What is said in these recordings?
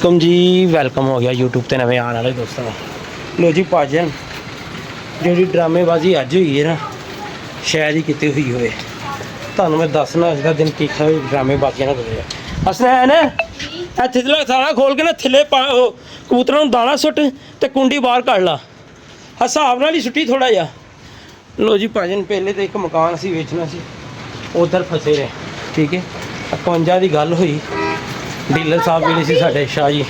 वालेकुम जी, वेलकम हो गया यूट्यूब ते नवे आने वाले दोस्तों। लो जी भाजन जी ड्रामेबाजी अज हुई है ना, शायद ही कितनी हुई होए। तुहानूं मैं दसना अज का दिन की ड्रामेबाजियां ना करो। हसनैन इत्थे सारा खोल के ना थले पा कबूतरों नूं दाना सुट ते कुंडी बाहर कढ़ ला, हिसाब नाल ही सुट्टी थोड़ा जिहा। लो जी भाजन पहले तो एक मकान असीं वेचना सी, उधर फसे रहे। ठीक है, 51 की गल हुई, डीलर साहब ਜਿਹੜੇ ਸੀ ਸਾਡੇ शाह जी,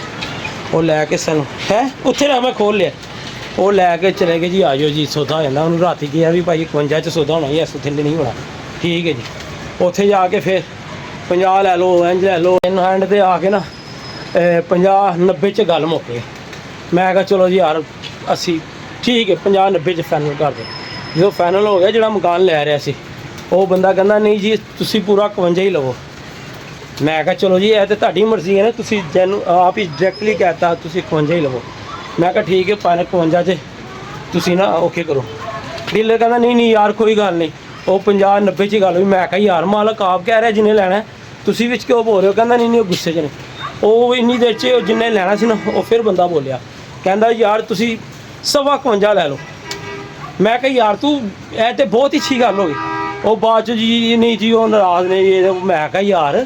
वो लैके सानू है उत्थे ना मैं खोल लिया, वो लैके चले गए जी। आ जाओ जी, सौदा हो जाता। उन्होंने राती कहा भी भाई 51 च सौदा होना ही, इस थल्ले नहीं होना। ठीक है जी, उत्थे जाके फिर 50 लै लो, इंज लै लो। इन हैंड ते आके ना 50-90 च गल मुक गई। मैं कहा चलो जी यार 80 ठीक है, 50-90 च फाइनल कर दो। जो फाइनल हो गया, जो मकान लै रहा सी वो बंदा कहना नहीं जी तुसी पूरा 51 ही लवो। मैं कहा चलो जी, यह तो तुहाडी मर्जी है ना, तुसी जैनू आप ही डायरैक्टली कहता तुसी 51 ही लवो। मैं कहा ठीक है, फाइनल 51 च तुसी ना ओके करो। डीलर कहना नहीं नहीं यार कोई गल नहीं, वो 50-90 च गल हुई। मैं कहा यार मालक आप कह रहे जिन्हें लैना तुसी विच क्यों बोल रहे हो? कहना नहीं नहीं, वो गुस्से च ने। वो इन्नी देर च जिन्हें लैना सी ना, वो फिर बंदा बोलिया, कहंदा यार तुसी 51.25 लै लो। मैं कहा यार तू यह तो बहुत ही अच्छी गल हो गई। वो बाद च जी नहीं जी वो नाराज़ ने ये। मैं कहा यार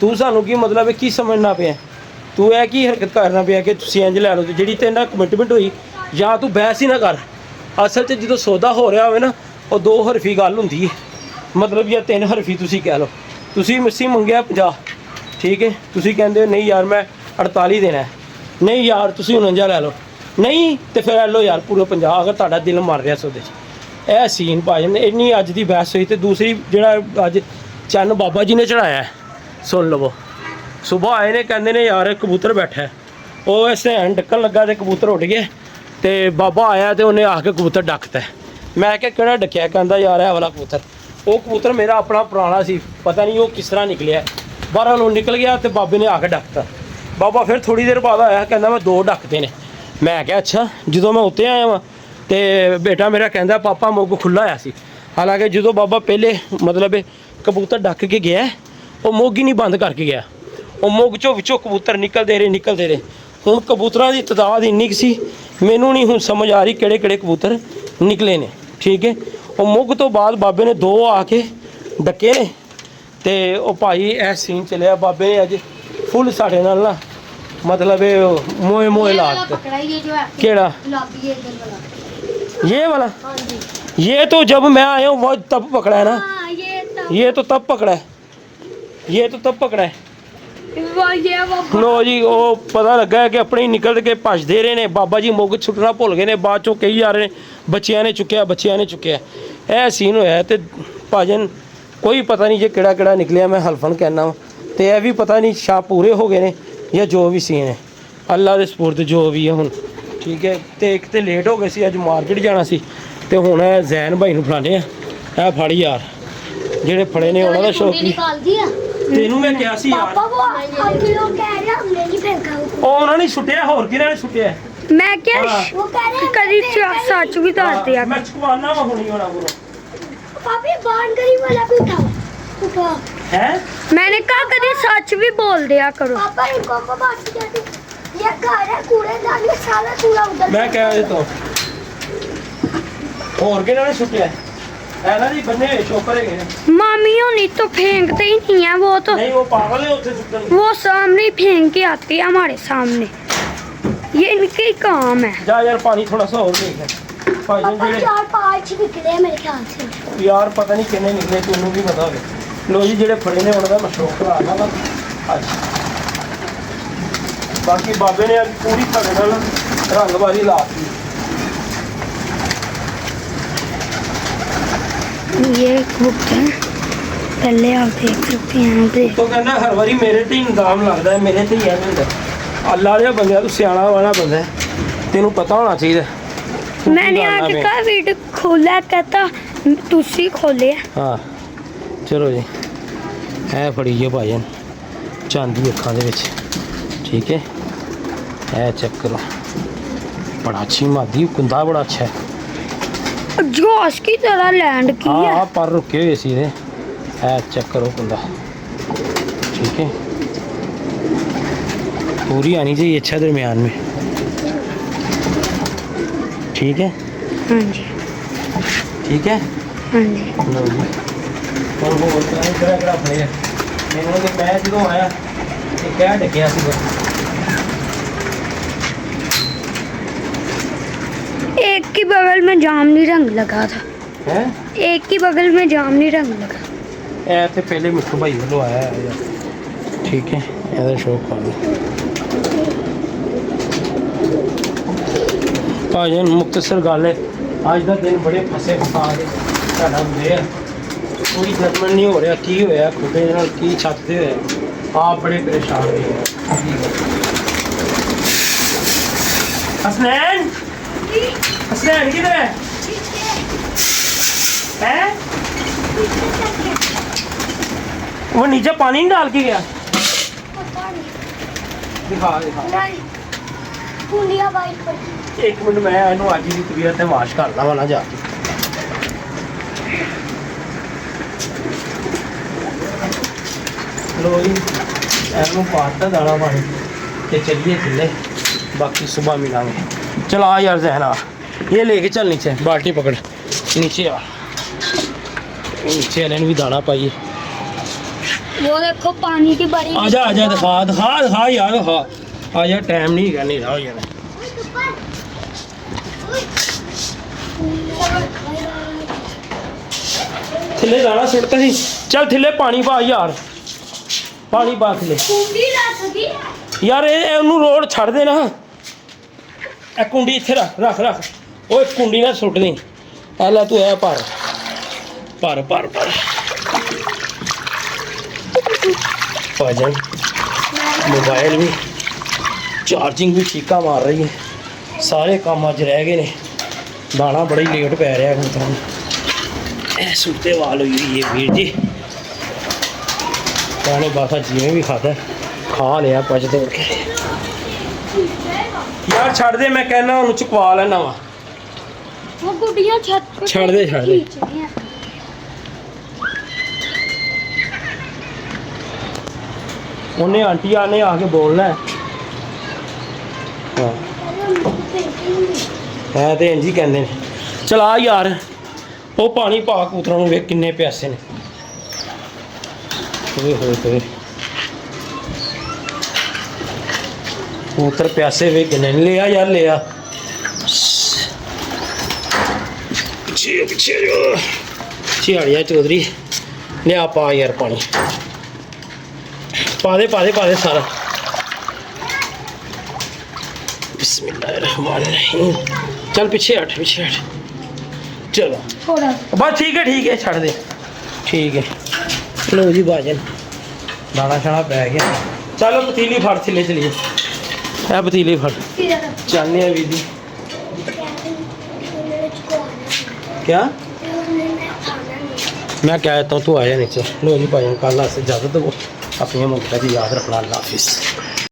तू सानू की मतलब है, की समझना पे, तू है की हरकत करना पे कि तुम इंज लै लो। तो जी तेरे कमिटमेंट हुई, या तू बहस ही ना कर। असल च जो सौदा हो रहा हो ना, वो 2 हरफी गल होंदी है, मतलब या 3 हरफी तुसी कह लो। तुसी मुझसे मंगया 50, ठीक है, तुसी कहंदे हो नहीं यार मैं 48 देना है, नहीं यार तुसी 49 लै लो, नहीं तो फिर लै लो यार पूरे 50, अगर तुहाडा दिल मर रहा सौदे च। यह सीन भाजन इन्नी अज की बहस हुई। तो दूसरी जो अज चन्न बाबा जी ने चढ़ाया है, सुन लवो। सुबह आए ने कहते ने यार कबूतर बैठा है, वो इस हैंड डक्कन लगा तो कबूतर उड़ गया। तो बाबा आया तो उन्हें आके कबूतर डकता है। मैं क्या केड़ा डकिया? कहता यार है वाला कबूतर। वो कबूतर मेरा अपना पुराना सी, पता नहीं वो किस तरह निकलिया, बाहर निकल गया तो बाबे ने आके डकता। बाबा फिर थोड़ी देर बाद आया, कहना मैं 2 डकते ने। मैं क्या अच्छा। जो मैं उत्ते आया वहाँ तो बेटा मेरा कहता पापा मुग खुला होया सी। हालांकि जो बाबा पहले मतलब कबूतर डक के गया, वो मुग ही नहीं बंद करके गया। वो मुग चों विचों कबूतर निकलते रहे। हुण कबूतरां दी तादाद इन्नी सी, मैनू नहीं हुण समझ आ रही किहड़े कबूतर निकले ने। ठीक है, वो मुग तो बाद बाबे ने 2 आके डके ने। तो वो भाई यह सीन चलिया, बाबे ने अज फुल साढ़े नाल ना मतलब मोए ला केड़ा ये वाला। ये तो जब मैं आया हूँ वो तब पकड़ा है ना, ये तो तब पकड़ा है, ये तो तब पकड़ा है। लो जी, वो पता लगा है कि अपने ही निकल के भजदे रहे ने। बाबा जी मुग छुट्टना भुल गए ने, बाद चों कही जा रहे हैं बच्चियां ने चुक्या। यह सीन होया। तो भाजन कोई पता नहीं जे केड़ा निकलिया, मैं हल्फन कहना वा। तो यह भी पता नहीं शाह पूरे हो गए ने या जो भी सीन है, अल्लाह दे सपुर्द जो भी है हुण। ठीक है, तो एक तो लेट हो गए सी, अज मार्केट जाना सी। तो हुण जैन भाई नूं फड़ाने आ फड़ यार, जेड़े फड़े ने उन्हां दा शौकी। तेनू मैं क्या सी यार, उन्होंने नहीं छुट्टिया, होर किहने ने छुट्टिया? मैं क्या कदी सच भी दस दिया। मैं चुकवाना वा हुणी होना पूरा। पापी बाण करी वाला कोई उठा है। मैंने कहा कदी सच भी बोल दिया करो। पापा इनको को बात जाती ये घर है, कूड़ेदान में सारा कूड़ा उधर। मैं कह रहा तो और किहने ने छुट्टिया है ना जी, बन्ने चोपर है। मामी होनी तो फेंकते ही नहीं है, वो तो नहीं, वो पागल है, वो सामने ही फेंक के आती है हमारे सामने। ये इनके ही काम है। जा यार पानी थोड़ा सा और देख। यार 5 निकले मेरे ख्याल से। यार पता नहीं कितने निकले, तेनू भी पता होवे। लो जी, जेडे फड़े ने उन्होंने मशरूक कराना वा अज। बाकी बाबे ने अज पूरी थड़े नाल रंगबाजी लाती। ये कबूतर पहले आप देख सकते हैं। तो कहना हर बारी मेरे ते इंतजाम लगता है, मेरे ते ही है होंदा। अल्लाह दे बंदे तू सियाना वाला बंदा है, तेनू पता होना चाहिए। मैंने आज का वीडियो खोला, कहता तुसी खोले। हाँ चलो जी, है फड़ी जो भाजन चांदी अखां दे विच। ठीक है, है चेक करो, बड़ा अच्छी मादी कुंदा, बड़ा अच्छा है, जोश की तरह लैंड की है। हाँ पर रुके हुए सीधे है, चेक करो कुंदा। ठीक है, पूरी आनी चाहिए, अच्छा दरमियान में। ठीक है, हाँ जी, ठीक है। हाँ जी। लो जी और वो होता है कड़ा फड़े मैंने मैं जो आया ये क्या ढकिया सी बस। एक की बगल में जामनी रंग लगा था, है एक की बगल में जामनी रंग लगा। ए ते पहले मिठू भाई वालों आया है यार। ठीक है, ਇਹਦਾ ਸ਼ੌਕ ਪਾ ਲਓ ਭਾਜੀ। ਮੁਕਤਸਰ ਗੱਲ ਹੈ, ਅੱਜ ਦਾ ਦਿਨ ਬੜੇ ਫਸੇ ਫਸਾ ਦੇ ਸਾਡਾ ਹੁੰਦੇ ਆ, ਕੋਈ ਜਰਮਨ ਨਹੀਂ ਹੋ ਰਿਹਾ। ਕੀ ਹੋਇਆ ਖੁੱਡੇ ਨਾਲ, ਕੀ ਛੱਤ ਤੇ ਹੋਇਆ, ਆਪ ਬੜੇ ਪਰੇਸ਼ਾਨ ਹੋਏ ਹਸਨੈਨ। हसनैन किधर है? हैं? वो नीचे पानी नहीं डाल के गया? दिखा दिखा। एक मिनट मैं इन्हू अज की तबीयत वाश कर लवा ना जाके। लो जी इनू पाता दाना पानी ते चलिए थले, बाकी सुबह मिलांगे। चल आ यार जहना, ये लेके चल नीचे, बाल्टी पकड़ नीचे आ। नीचे वाले भी दाना पाइए। वो देखो पानी की बड़ी। आजा आजा, दिखा दिखा दिखा यार, दिखा आजा, टाइम नहीं है, नहीं हो जाना। थले दाना सुटता सी, चल थले पानी पा यार, पानी पा थले यार। ये ओनू रोड छड़ दे ना, ए कुंडी इत्थे रख रख रख, ओए कुंडी ना सुट दी। ए लै तू ऐ भर भर भर भर। भाजन मोबाइल भी चार्जिंग भी चीका मार रही है, सारे काम अज रह गए ने। दाना बड़ा ही लेट पै रहा है तो ए सुते वाल हुई हुई है वीर जी। पाने बासा जिमें भी खाता खा लिया पच तोड़ के। यार छड़ दे, मैं कहना उन्हें चुकवा लेना वा। वो गुड़ियां छत पे छड़ दे छड़ दे। खींच रही हैं। उन्हें आंटी आने आके बोलना है। हाँ है तो इंज ही कहते हैं। चला यार, वो पानी पा कबूतरों में वेख किन्ने प्यासे ने। ओए होए होए, कबूतर प्यासे वे किन्ने ने। लिया यार लिया, पीछे पीछे जो छियाड़िया चौधरी लिया पा यार पानी, पा दे पा दे पा दे सारा। बिस्मिल्लाहिर्रहमानिर्रहीम। चल पीछे हट पीछे हट, चलो थोड़ा बस ठीक है छड़ दे। ठीक है लो जी भाजन, दाना शाना पै गया। चलो पतीली फड़ थले चलिए, है पतीली फड़ चलने वीर जी। क्या मैं क्या कहता हूँ, तू आया नीचे। लो जी भाजन, कल से इजाज़त दो, अपनी मुल्क की याद रखना। अल्लाह हाफिज़।